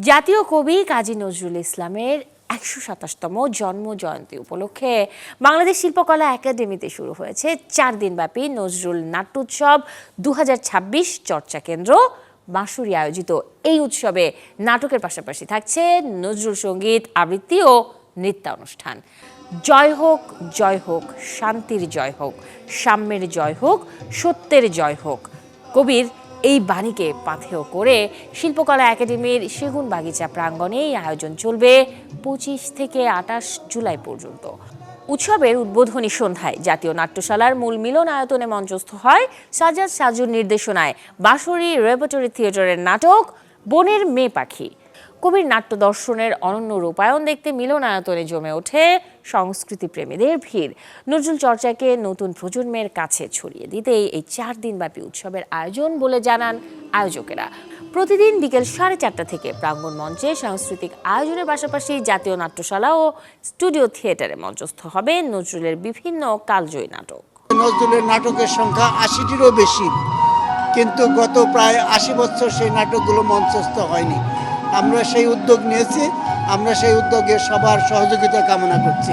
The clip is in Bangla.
জাতীয় কবি কাজী নজরুল ইসলামের ১২৭তম জন্ম জয়ন্তী উপলক্ষে বাংলাদেশ শিল্পকলা একাডেমিতে শুরু হয়েছে ৪ দিনব্যাপী নজরুল নাট্যোৎসব ২০২৬ চর্চা কেন্দ্র বাঁশুরী আয়োজিত এই উৎসবে নাটকের পাশাপাশি থাকছে নজরুল সঙ্গীত আবৃত্তি ও নৃত্যানুষ্ঠান। জয় হোক শান্তির জয় হোক, সাম্যের জয় হোক, সত্যের জয় হোক, কবির এই বাণীকে পাথেয় করে শিল্পকলা একাডেমির সেগুনবাগিচা প্রাঙ্গণে এই আয়োজন চলবে ২৫ থেকে ২৮ জুলাই পর্যন্ত। উৎসবের উদ্বোধনী সন্ধ্যায় জাতীয় নাট্যশালার মূল মিলনায়তনে মঞ্চস্থ হয় সাজ্জাদ সাজুর নির্দেশনায় বাঁশুরী রেপার্টরি থিয়েটারের নাটক বনের মেয়ে পাখি। কবির নাট্য দর্শনের অনন্য রূপায়ণ দেখতে মিলনায়তনে জমে ওঠে সংস্কৃতি প্রেমীদের ভিড়। নজরুল চর্চাকে নতুন প্রজন্মের কাছে ছড়িয়ে দিতেই এই ৪ দিনব্যাপী উৎসবের আয়োজন বলে জানান আয়োজকেরা। প্রতিদিন বিকেল 4:30 থেকে প্রাঙ্গণ মঞ্চে সাংস্কৃতিক আয়োজনের পাশাপাশি জাতীয় নাট্যশালা ও স্টুডিও থিয়েটারে মঞ্চস্থ হবে নজরুলের বিভিন্ন কালজয়ী নাটক। নজরুলের নাটকের সংখ্যা ৮০টিরও বেশি, কিন্তু গত প্রায় ৮০ বছর সেই নাটকগুলো মঞ্চস্থ হয়নি। আমরা সেই উদ্যোগ নিয়েছি, আমরা সেই উদ্যোগে সবার সহযোগিতা কামনা করছি।